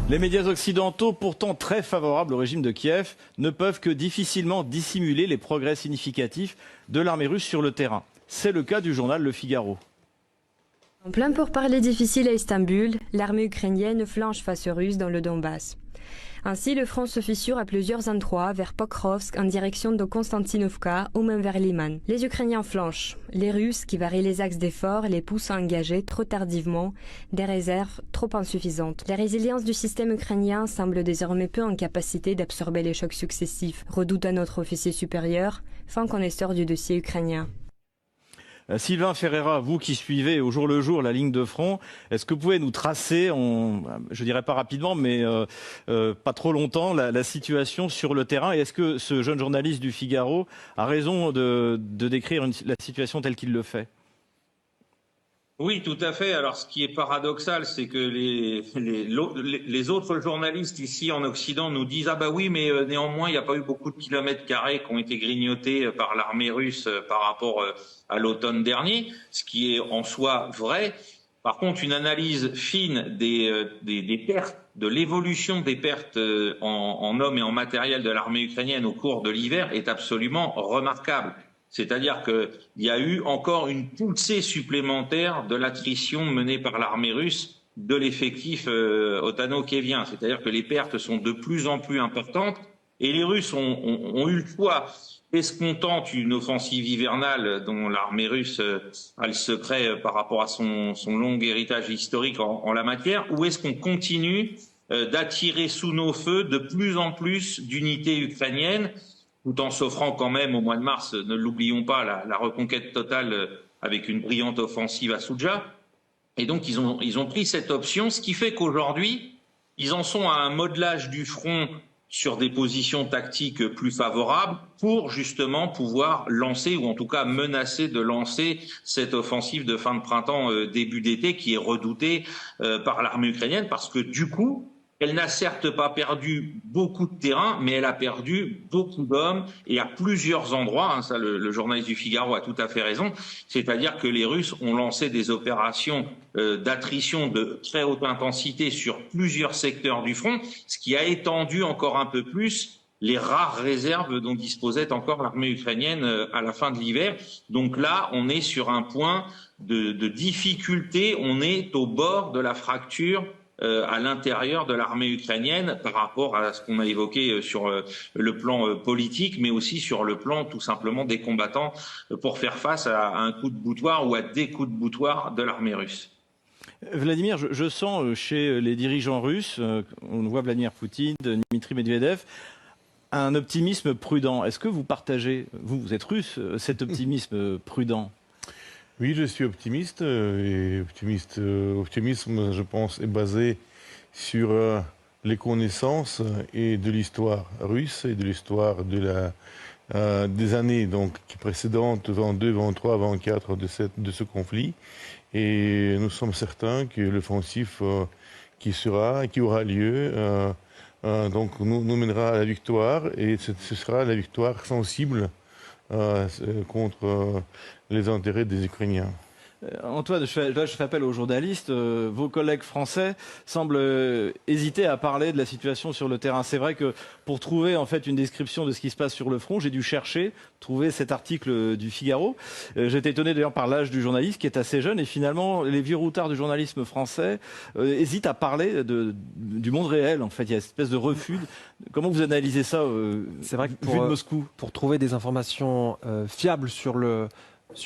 Les médias occidentaux, pourtant très favorables au régime de Kiev, ne peuvent que difficilement dissimuler les progrès significatifs de l'armée russe sur le terrain. C'est le cas du journal Le Figaro. En plein pourparlers difficiles à Istanbul, l'armée ukrainienne flanche face aux Russes dans le Donbass. Ainsi, le front se fissure à plusieurs endroits, vers Pokrovsk en direction de Konstantinovka ou même vers Liman. Les Ukrainiens flanchent. Les Russes, qui varient les axes d'effort, les poussent à engager trop tardivement, des réserves trop insuffisantes. La résilience du système ukrainien semble désormais peu en capacité d'absorber les chocs successifs, redoute un autre officier supérieur, fin connaisseur du dossier ukrainien. Sylvain Ferreira, vous qui suivez au jour le jour la ligne de front, est-ce que vous pouvez nous tracer, je dirais pas rapidement, mais pas trop longtemps, la situation sur le terrain? Et est-ce que ce jeune journaliste du Figaro a raison de décrire la situation telle qu'il le fait? Oui, tout à fait. Alors, ce qui est paradoxal, c'est que les autres journalistes ici en Occident nous disent « Ah bah oui, mais néanmoins, il n'y a pas eu beaucoup de kilomètres carrés qui ont été grignotés par l'armée russe par rapport à l'automne dernier », ce qui est en soi vrai. Par contre, une analyse fine des pertes, de l'évolution des pertes en hommes et en matériel de l'armée ukrainienne au cours de l'hiver est absolument remarquable. C'est-à-dire qu'il y a eu encore une poussée supplémentaire de l'attrition menée par l'armée russe de l'effectif otano-kievien. C'est-à-dire que les pertes sont de plus en plus importantes et les Russes ont eu le choix. Est-ce qu'on tente une offensive hivernale dont l'armée russe a le secret par rapport à son long héritage historique en la matière, ou est-ce qu'on continue d'attirer sous nos feux de plus en plus d'unités ukrainiennes, tout en s'offrant quand même au mois de mars, ne l'oublions pas, la reconquête totale avec une brillante offensive à Soudzha. Et donc ils ont pris cette option, ce qui fait qu'aujourd'hui, ils en sont à un modelage du front sur des positions tactiques plus favorables pour justement pouvoir lancer, ou en tout cas menacer de lancer cette offensive de fin de printemps, début d'été, qui est redoutée par l'armée ukrainienne, parce que du coup, elle n'a certes pas perdu beaucoup de terrain, mais elle a perdu beaucoup d'hommes et à plusieurs endroits. Hein, ça, le journaliste du Figaro a tout à fait raison. C'est-à-dire que les Russes ont lancé des opérations d'attrition de très haute intensité sur plusieurs secteurs du front, ce qui a étendu encore un peu plus les rares réserves dont disposait encore l'armée ukrainienne à la fin de l'hiver. Donc là, on est sur un point de difficulté. On est au bord de la fracture à l'intérieur de l'armée ukrainienne par rapport à ce qu'on a évoqué sur le plan politique, mais aussi sur le plan tout simplement des combattants pour faire face à un coup de boutoir ou à des coups de boutoir de l'armée russe. Vladimir, je sens chez les dirigeants russes, on voit Vladimir Poutine, Dmitri Medvedev, un optimisme prudent. Est-ce que vous partagez, vous êtes russe, cet optimisme prudent? Oui, je suis optimiste. Et optimisme, je pense, est basé sur les connaissances et de l'histoire russe et de l'histoire des années précédentes, 22, 23, 24 de ce conflit. Et nous sommes certains que l'offensive qui aura lieu, nous mènera à la victoire, et ce sera la victoire sensible contre les intérêts des Ukrainiens. Antoine, je fais appel aux journalistes. Vos collègues français semblent hésiter à parler de la situation sur le terrain. C'est vrai que pour trouver en fait une description de ce qui se passe sur le front, j'ai dû trouver cet article du Figaro. J'étais étonné d'ailleurs par l'âge du journaliste qui est assez jeune, et finalement les vieux routards du journalisme français hésitent à parler du monde réel. En fait, il y a une espèce de refus. Comment vous analysez ça C'est vrai que vu de Moscou? Pour trouver des informations fiables sur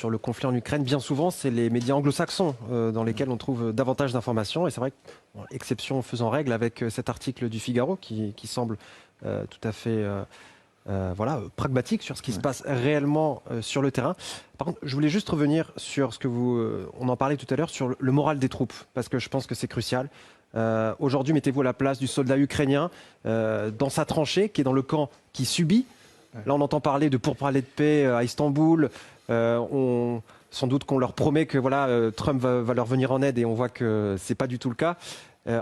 le conflit en Ukraine, bien souvent, c'est les médias anglo-saxons dans lesquels on trouve davantage d'informations. Et c'est vrai que, exception faisant règle, avec cet article du Figaro qui semble tout à fait pragmatique sur ce qui se passe réellement sur le terrain. Par contre, je voulais juste revenir sur ce que on en parlait tout à l'heure, sur le moral des troupes, parce que je pense que c'est crucial. Aujourd'hui, mettez-vous à la place du soldat ukrainien dans sa tranchée, qui est dans le camp qui subit. Là, on entend parler de pourparlers de paix à Istanbul. Sans doute qu'on leur promet que Trump va leur venir en aide, et on voit que c'est pas du tout le cas.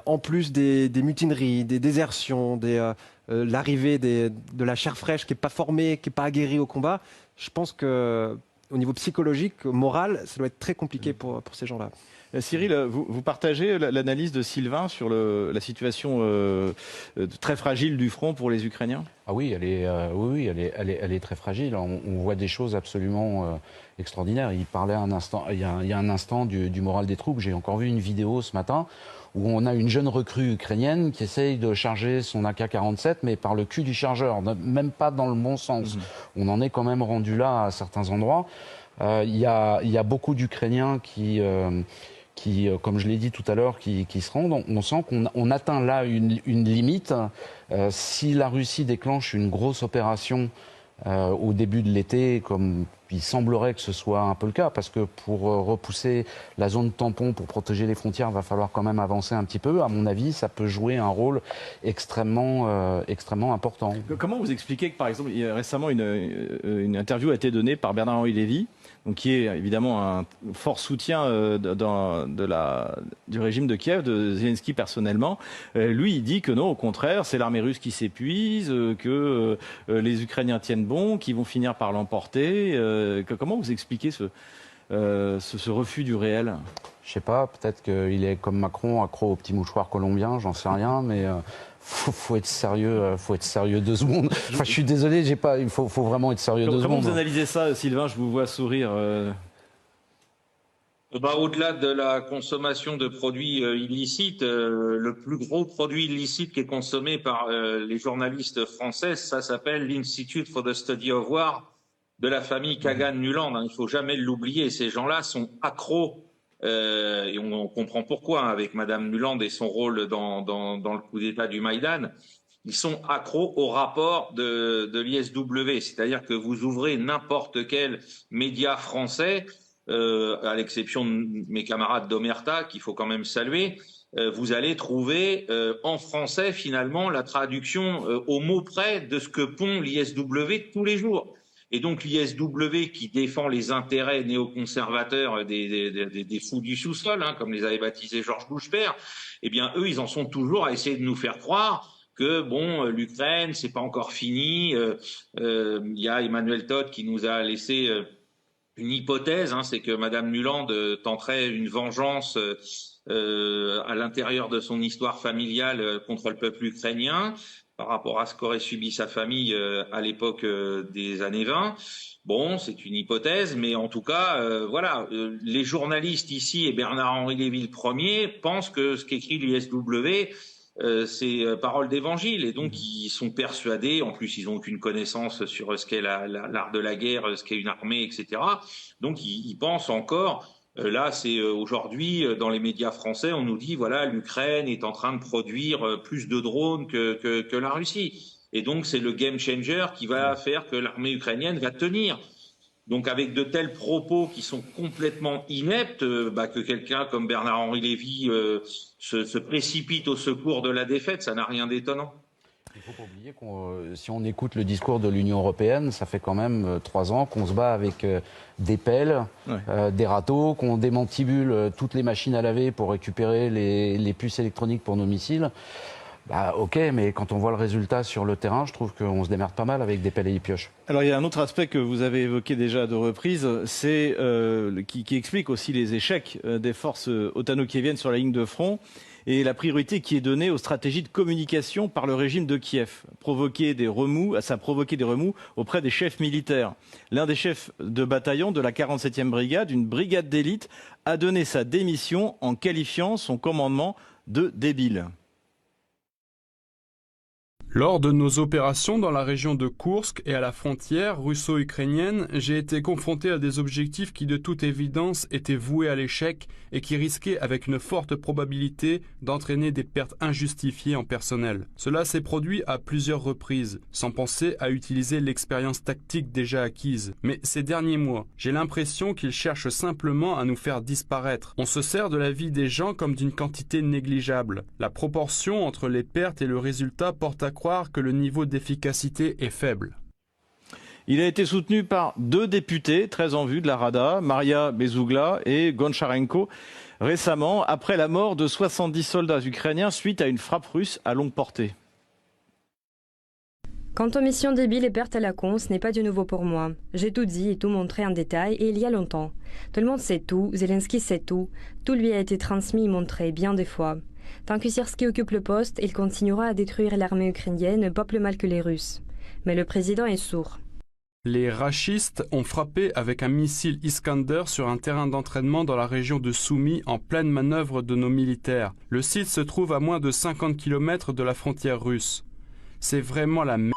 En plus des mutineries, des désertions, l'arrivée de la chair fraîche qui n'est pas formée, qui n'est pas aguerrie au combat, je pense que au niveau psychologique, moral, ça doit être très compliqué pour ces gens-là. Cyril, vous partagez l'analyse de Sylvain sur la situation très fragile du front pour les Ukrainiens? Ah oui, elle est très fragile. On voit des choses absolument extraordinaires. Il parlait il y a un instant du moral des troupes. J'ai encore vu une vidéo ce matin où on a une jeune recrue ukrainienne qui essaye de charger son AK-47, mais par le cul du chargeur, même pas dans le bon sens. On en est quand même rendu là à certains endroits. Il y a beaucoup d'Ukrainiens qui, comme je l'ai dit tout à l'heure, qui se rendent. On sent qu'on atteint là une limite. Si la Russie déclenche une grosse opération au début de l'été, comme il semblerait que ce soit un peu le cas, parce que pour repousser la zone tampon, pour protéger les frontières, il va falloir quand même avancer un petit peu. À mon avis, ça peut jouer un rôle extrêmement important. Comment vous expliquez que, par exemple, récemment, une interview a été donnée par Bernard-Henri Lévy, donc qui est évidemment un fort soutien du régime de Kiev, de Zelensky personnellement. Lui, il dit que non, au contraire, c'est l'armée russe qui s'épuise, que les Ukrainiens tiennent bon, qu'ils vont finir par l'emporter. Comment vous expliquez ce refus du réel? Je sais pas, peut-être qu'il est comme Macron, accro au petit mouchoir colombien, j'en sais rien, mais faut être sérieux 2 secondes. Enfin, je suis désolé, il faut vraiment être sérieux 2 secondes. Comment vous analysez ça, Sylvain? Je vous vois sourire. Au-delà de la consommation de produits illicites, le plus gros produit illicite qui est consommé par les journalistes français, ça s'appelle l'Institute for the Study of War de la famille Kagan-Nuland. Il ne faut jamais l'oublier. Ces gens-là sont accros. Et on comprend pourquoi, avec Madame Nuland et son rôle dans le coup d'État du Maïdan. Ils sont accros au rapport de l'ISW. C'est-à-dire que vous ouvrez n'importe quel média français, à l'exception de mes camarades d'Omerta, qu'il faut quand même saluer, vous allez trouver en français finalement la traduction au mot près de ce que pond l'ISW tous les jours. Et donc l'ISW qui défend les intérêts néoconservateurs des fous du sous-sol, comme les avait baptisés Georges Bush père, eh bien eux ils en sont toujours à essayer de nous faire croire que bon, l'Ukraine c'est pas encore fini. Il y a Emmanuel Todt qui nous a laissé une hypothèse, c'est que Madame Nuland tenterait une vengeance à l'intérieur de son histoire familiale contre le peuple ukrainien, par rapport à ce qu'aurait subi sa famille à l'époque des années 20. Bon, c'est une hypothèse, mais en tout cas, voilà, les journalistes ici, et Bernard-Henri Lévy le premier, pensent que ce qu'écrit l'ISW, c'est parole d'évangile, et donc ils sont persuadés, en plus ils n'ont aucune connaissance sur ce qu'est l'art de la guerre, ce qu'est une armée, etc. Donc ils pensent encore... Là, c'est aujourd'hui, dans les médias français, on nous dit, voilà, l'Ukraine est en train de produire plus de drones que la Russie. Et donc, c'est le game changer qui va faire que l'armée ukrainienne va tenir. Donc, avec de tels propos qui sont complètement ineptes, que quelqu'un comme Bernard-Henri Lévy se précipite au secours de la défaite, ça n'a rien d'étonnant. Il ne faut pas oublier que si on écoute le discours de l'Union européenne, ça fait quand même 3 ans qu'on se bat avec des pelles, des râteaux, qu'on démantibule toutes les machines à laver pour récupérer les puces électroniques pour nos missiles. Ok, mais quand on voit le résultat sur le terrain, je trouve qu'on se démerde pas mal avec des pelles et des pioches. Alors il y a un autre aspect que vous avez évoqué déjà à 2 reprises, c'est qui explique aussi les échecs des forces otano-kieviennes sur la ligne de front. Et la priorité qui est donnée aux stratégies de communication par le régime de Kiev. Ça a provoqué des remous auprès des chefs militaires. L'un des chefs de bataillon de la 47e brigade, une brigade d'élite, a donné sa démission en qualifiant son commandement de débile. Lors de nos opérations dans la région de Koursk et à la frontière russo-ukrainienne, j'ai été confronté à des objectifs qui de toute évidence étaient voués à l'échec et qui risquaient avec une forte probabilité d'entraîner des pertes injustifiées en personnel. Cela s'est produit à plusieurs reprises, sans penser à utiliser l'expérience tactique déjà acquise. Mais ces derniers mois, j'ai l'impression qu'ils cherchent simplement à nous faire disparaître. On se sert de la vie des gens comme d'une quantité négligeable. La proportion entre les pertes et le résultat porte à croire que le niveau d'efficacité est faible. Il a été soutenu par 2 députés très en vue de la Rada, Maria Bezougla et Goncharenko, récemment, après la mort de 70 soldats ukrainiens suite à une frappe russe à longue portée. Quant aux missions débiles et pertes à la con, ce n'est pas du nouveau pour moi. J'ai tout dit et tout montré en détail, et il y a longtemps. Tout le monde sait tout, Zelensky sait tout. Tout lui a été transmis et montré bien des fois. Tant que Syrski occupe le poste, il continuera à détruire l'armée ukrainienne, pas plus mal que les Russes. Mais le président est sourd. Les rachistes ont frappé avec un missile Iskander sur un terrain d'entraînement dans la région de Soumy en pleine manœuvre de nos militaires. Le site se trouve à moins de 50 km de la frontière russe. C'est vraiment la merde.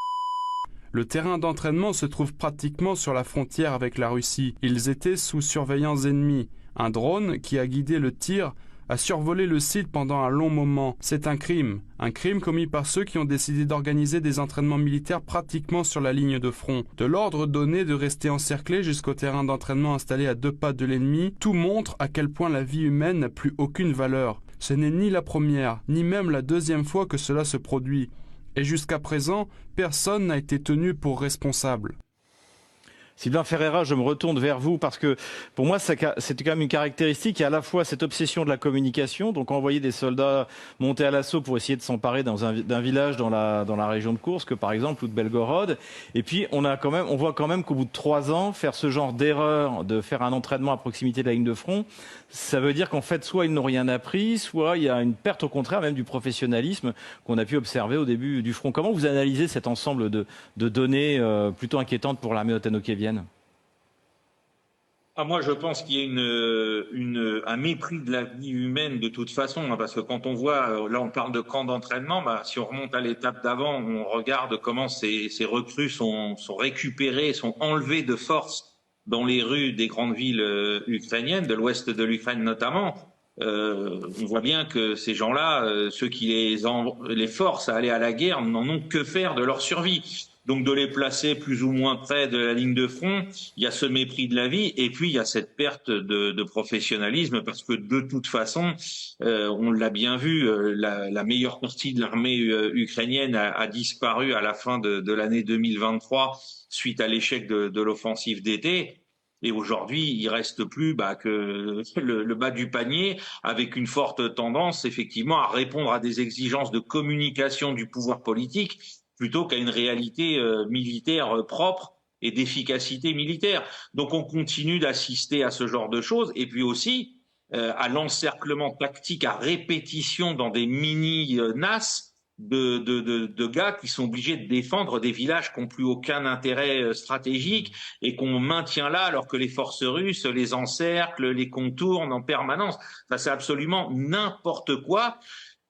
Le terrain d'entraînement se trouve pratiquement sur la frontière avec la Russie. Ils étaient sous surveillance ennemie. Un drone qui a guidé le tir a survolé le site pendant un long moment. C'est un crime commis par ceux qui ont décidé d'organiser des entraînements militaires pratiquement sur la ligne de front. De l'ordre donné de rester encerclé jusqu'au terrain d'entraînement installé à 2 pas de l'ennemi, tout montre à quel point la vie humaine n'a plus aucune valeur. Ce n'est ni la première, ni même la deuxième fois que cela se produit. Et jusqu'à présent, personne n'a été tenu pour responsable. Sylvain Ferreira, je me retourne vers vous parce que pour moi, c'est quand même une caractéristique. Il y a à la fois cette obsession de la communication, donc envoyer des soldats monter à l'assaut pour essayer de s'emparer d'un village dans la région de Koursk, par exemple, ou de Belgorod. Et puis, on voit quand même qu'au bout de 3 ans, faire ce genre d'erreur, de faire un entraînement à proximité de la ligne de front, ça veut dire qu'en fait, soit ils n'ont rien appris, soit il y a une perte au contraire même du professionnalisme qu'on a pu observer au début du front. Comment vous analysez cet ensemble de données plutôt inquiétantes pour l'armée otano-kievienne ? Moi, je pense qu'il y a un mépris de la vie humaine de toute façon, hein, parce que quand on voit, là on parle de camps d'entraînement, si on remonte à l'étape d'avant, on regarde comment ces recrues sont récupérées, sont enlevées de force dans les rues des grandes villes ukrainiennes, de l'ouest de l'Ukraine notamment. On voit bien que ces gens-là, ceux qui les forcent à aller à la guerre, n'en ont que faire de leur survie. Donc de les placer plus ou moins près de la ligne de front, il y a ce mépris de la vie et puis il y a cette perte de professionnalisme parce que de toute façon, on l'a bien vu, la meilleure partie de l'armée ukrainienne a disparu à la fin de l'année 2023 suite à l'échec de l'offensive d'été. Et aujourd'hui, il reste plus que le bas du panier, avec une forte tendance effectivement à répondre à des exigences de communication du pouvoir politique plutôt qu'à une réalité militaire propre et d'efficacité militaire. Donc on continue d'assister à ce genre de choses et puis aussi à l'encerclement tactique à répétition dans des mini-NAS de gars qui sont obligés de défendre des villages qui n'ont plus aucun intérêt stratégique et qu'on maintient là alors que les forces russes les encerclent, les contournent en permanence. Enfin, c'est absolument n'importe quoi.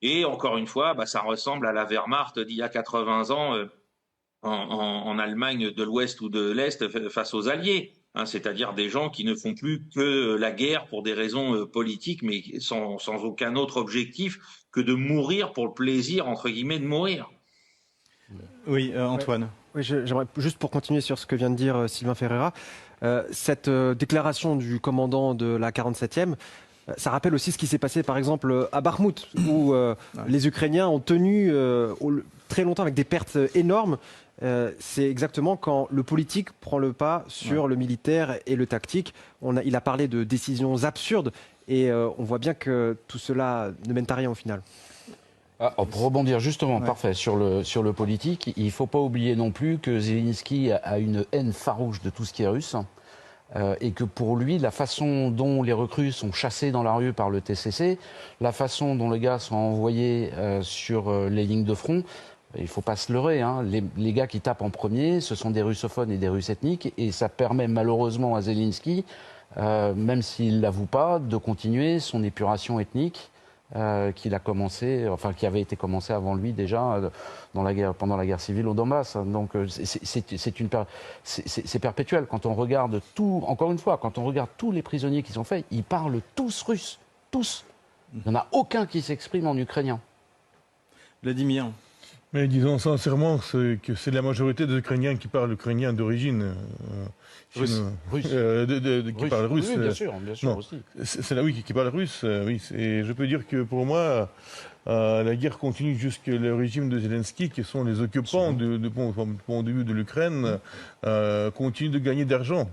Et encore une fois, ça ressemble à la Wehrmacht d'il y a 80 ans en Allemagne de l'Ouest ou de l'Est face aux Alliés. C'est-à-dire des gens qui ne font plus que la guerre pour des raisons politiques, mais sans aucun autre objectif que de mourir pour le plaisir, entre guillemets, de mourir. Oui, Antoine. Oui, j'aimerais, juste pour continuer sur ce que vient de dire Sylvain Ferreira, cette déclaration du commandant de la 47e, ça rappelle aussi ce qui s'est passé par exemple à Bakhmout, où les Ukrainiens ont tenu très longtemps avec des pertes énormes. C'est exactement quand le politique prend le pas sur le militaire et le tactique. Il a parlé de décisions absurdes et on voit bien que tout cela ne mène à rien au final. Pour rebondir justement, parfait, sur le politique, il ne faut pas oublier non plus que Zelensky a une haine farouche de tout ce qui est russe. Et que pour lui, la façon dont les recrues sont chassées dans la rue par le TCC, la façon dont les gars sont envoyés sur les lignes de front, il ne faut pas se leurrer. Les gars qui tapent en premier, ce sont des russophones et des Russes ethniques, et ça permet malheureusement à Zelensky, même s'il ne l'avoue pas, de continuer son épuration ethnique qui avait été commencée avant lui déjà pendant la guerre civile au Donbass. Donc c'est perpétuel. Quand on regarde tout, encore une fois, quand on regarde tous les prisonniers qui sont faits, ils parlent tous russe, tous. Il n'y en a aucun qui s'exprime en ukrainien. Vladimir. Mais disons sincèrement que c'est la majorité des Ukrainiens qui parlent ukrainien d'origine. Russe. Qui parlent russe. Oui, bien sûr aussi. C'est là, oui, qui parlent russe. Oui, et je peux dire que pour moi, la guerre continue jusqu'à le régime de Zelensky, qui sont les occupants du point de vue de l'Ukraine, continuent de gagner d'argent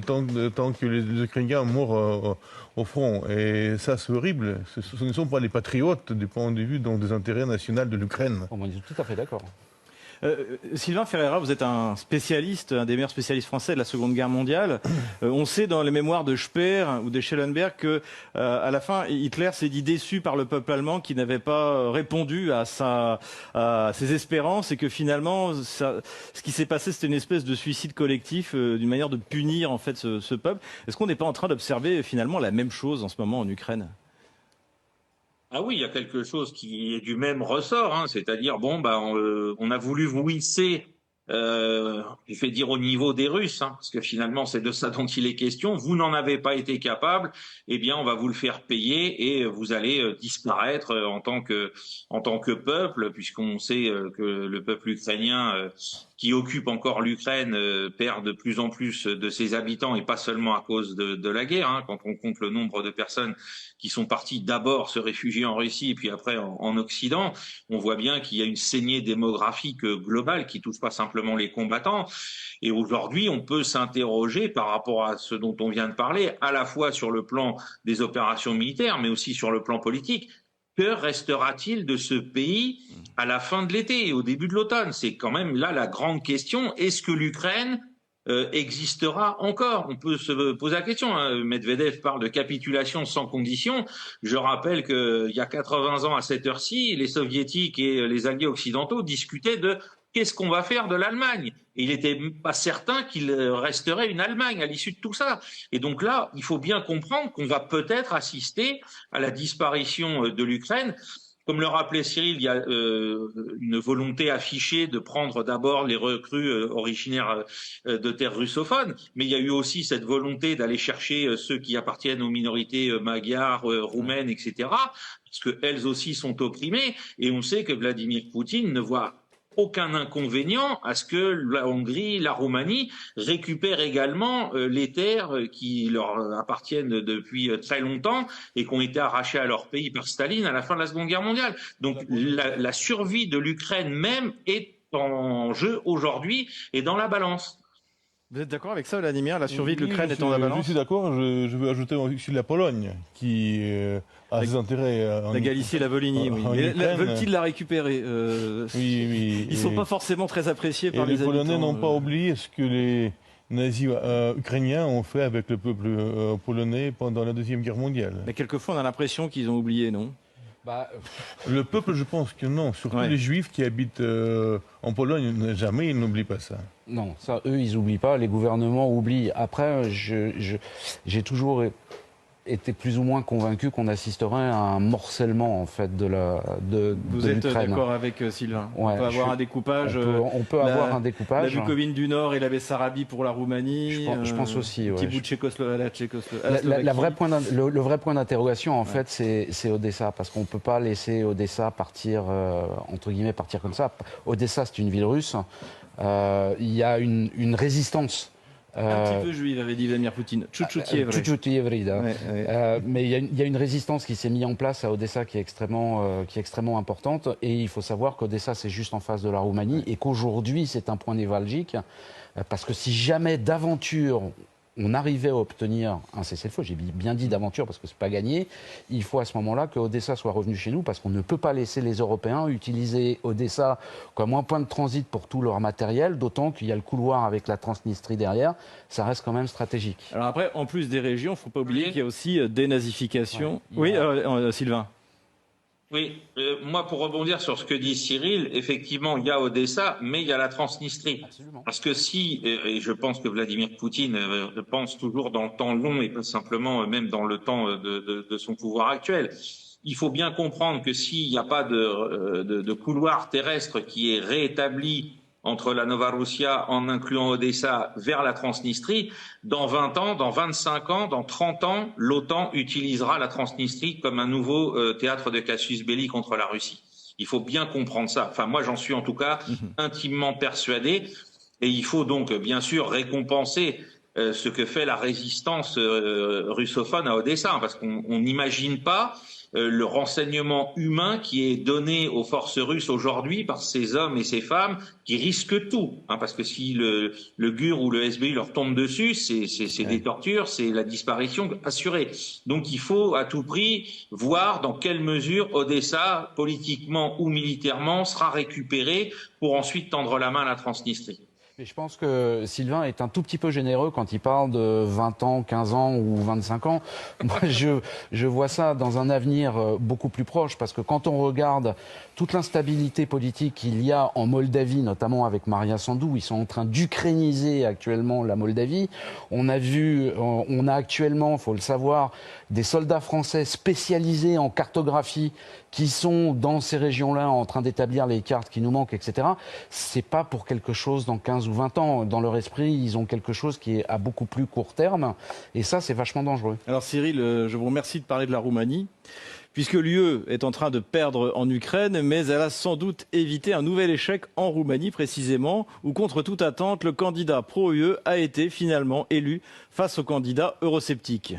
tant que les Ukrainiens meurent au front. Et ça, c'est horrible. Ce ne sont pas les patriotes du point de vue des intérêts nationaux de l'Ukraine. On est tout à fait d'accord. Sylvain Ferreira, vous êtes un spécialiste, un des meilleurs spécialistes français de la Seconde Guerre mondiale. On sait dans les mémoires de Speer ou de Schellenberg que à la fin, Hitler s'est dit déçu par le peuple allemand qui n'avait pas répondu à ses espérances et que finalement, ce qui s'est passé, c'était une espèce de suicide collectif, d'une manière de punir en fait ce peuple. Est-ce qu'on n'est pas en train d'observer finalement la même chose en ce moment en Ukraine ? Ah oui, il y a quelque chose qui est du même ressort, hein, c'est-à-dire on a voulu vous hisser, je vais dire au niveau des Russes, hein, parce que finalement c'est de ça dont il est question. Vous n'en avez pas été capable, eh bien on va vous le faire payer et vous allez disparaître en tant que peuple, puisqu'on sait que le peuple ukrainien qui occupe encore l'Ukraine perd de plus en plus de ses habitants, et pas seulement à cause de la guerre, hein, quand on compte le nombre de personnes qui sont partis d'abord se réfugier en Russie et puis après en Occident, on voit bien qu'il y a une saignée démographique globale qui touche pas simplement les combattants. Et aujourd'hui, on peut s'interroger par rapport à ce dont on vient de parler, à la fois sur le plan des opérations militaires, mais aussi sur le plan politique. Que restera-t-il de ce pays à la fin de l'été et au début de l'automne? C'est quand même là la grande question. Est-ce que l'Ukraine existera encore? On peut se poser la question. Hein. Medvedev parle de capitulation sans condition. Je rappelle qu'il y a 80 ans à cette heure-ci, les soviétiques et les alliés occidentaux discutaient de qu'est-ce qu'on va faire de l'Allemagne. Et il n'était pas certain qu'il resterait une Allemagne à l'issue de tout ça. Et donc là, il faut bien comprendre qu'on va peut-être assister à la disparition de l'Ukraine. Comme le rappelait Cyril, il y a une volonté affichée de prendre d'abord les recrues originaires de terres russophones, mais il y a eu aussi cette volonté d'aller chercher ceux qui appartiennent aux minorités magyares, roumaines, etc., parce qu'elles aussi sont opprimées, et on sait que Vladimir Poutine ne voit aucun inconvénient à ce que la Hongrie, la Roumanie récupèrent également les terres qui leur appartiennent depuis très longtemps et qui ont été arrachées à leur pays par Staline à la fin de la Seconde Guerre mondiale. Donc la survie de l'Ukraine même est en jeu aujourd'hui et dans la balance. Vous êtes d'accord avec ça, Vladimir? La survie de l'Ukraine est en la balance? Je suis d'accord. Je veux ajouter aussi la Pologne, qui a ses intérêts la Galicie et la Volhynie, oui. Veulent-ils la récupérer? Oui. Ils ne sont pas forcément très appréciés par les habitants. Les Polonais n'ont pas oublié ce que les nazis ukrainiens ont fait avec le peuple polonais pendant la Deuxième Guerre mondiale. Mais quelquefois, on a l'impression qu'ils ont oublié, non? Le peuple, je pense que non. Surtout les Juifs qui habitent en Pologne, jamais ils n'oublient pas ça. Non, ça, eux, ils n'oublient pas. Les gouvernements oublient. Après, j'ai toujours été plus ou moins convaincu qu'on assisterait à un morcellement en fait de l'Ukraine. Vous êtes d'accord avec Sylvain? Ouais, on peut avoir un découpage. On peut avoir un découpage. La Bucovine du Nord et la Bessarabie pour la Roumanie. Je pense aussi. Un petit bout de Tchécoslovaquie. Le vrai point d'interrogation en fait, c'est Odessa, parce qu'on peut pas laisser Odessa partir entre guillemets partir comme ça. Odessa, c'est une ville russe. Il y a une résistance. Un petit peu juive, avait dit Vladimir Poutine. Tchouchtchoutievri. Mais il y a une résistance qui s'est mise en place à Odessa qui est extrêmement importante. Et il faut savoir qu'Odessa, c'est juste en face de la Roumanie et qu'aujourd'hui, c'est un point névralgique. Parce que si jamais d'aventure on arrivait à obtenir un cessez-le-feu, j'ai bien dit d'aventure parce que c'est pas gagné, il faut à ce moment-là que Odessa soit revenu chez nous parce qu'on ne peut pas laisser les Européens utiliser Odessa comme un point de transit pour tout leur matériel, d'autant qu'il y a le couloir avec la Transnistrie derrière, ça reste quand même stratégique. Alors après, en plus des régions, il ne faut pas oublier qu'il y a aussi dénazification. Sylvain. Oui, moi pour rebondir sur ce que dit Cyril, effectivement il y a Odessa, mais il y a la Transnistrie. Absolument. Parce que et je pense que Vladimir Poutine pense toujours dans le temps long et pas simplement même dans le temps de son pouvoir actuel. Il faut bien comprendre que s'il n'y a pas de couloir terrestre qui est réétabli entre la Novarussia, en incluant Odessa, vers la Transnistrie, dans 20 ans, dans 25 ans, dans 30 ans, l'OTAN utilisera la Transnistrie comme un nouveau théâtre de casus belli contre la Russie. Il faut bien comprendre ça. Enfin, moi, j'en suis en tout cas intimement persuadé. Et il faut donc, bien sûr, récompenser ce que fait la résistance russophone à Odessa, parce qu'on n'imagine pas le renseignement humain qui est donné aux forces russes aujourd'hui par ces hommes et ces femmes qui risquent tout, hein, parce que si le GUR ou le SBU leur tombe dessus, c'est des tortures, c'est la disparition assurée. Donc il faut à tout prix voir dans quelle mesure Odessa, politiquement ou militairement, sera récupérée pour ensuite tendre la main à la Transnistrie. Mais je pense que Sylvain est un tout petit peu généreux quand il parle de 20 ans, 15 ans ou 25 ans. Moi, je vois ça dans un avenir beaucoup plus proche, parce que quand on regarde toute l'instabilité politique qu'il y a en Moldavie, notamment avec Maria Sandu, ils sont en train d'ukrainiser actuellement la Moldavie. On a actuellement, faut le savoir, des soldats français spécialisés en cartographie qui sont dans ces régions-là en train d'établir les cartes qui nous manquent, etc. C'est pas pour quelque chose dans 15 ou 20 ans. Dans leur esprit, ils ont quelque chose qui est à beaucoup plus court terme. Et ça, c'est vachement dangereux. Alors Cyril, je vous remercie de parler de la Roumanie, puisque l'UE est en train de perdre en Ukraine, mais elle a sans doute évité un nouvel échec en Roumanie précisément, où contre toute attente, le candidat pro-UE a été finalement élu face au candidat eurosceptique.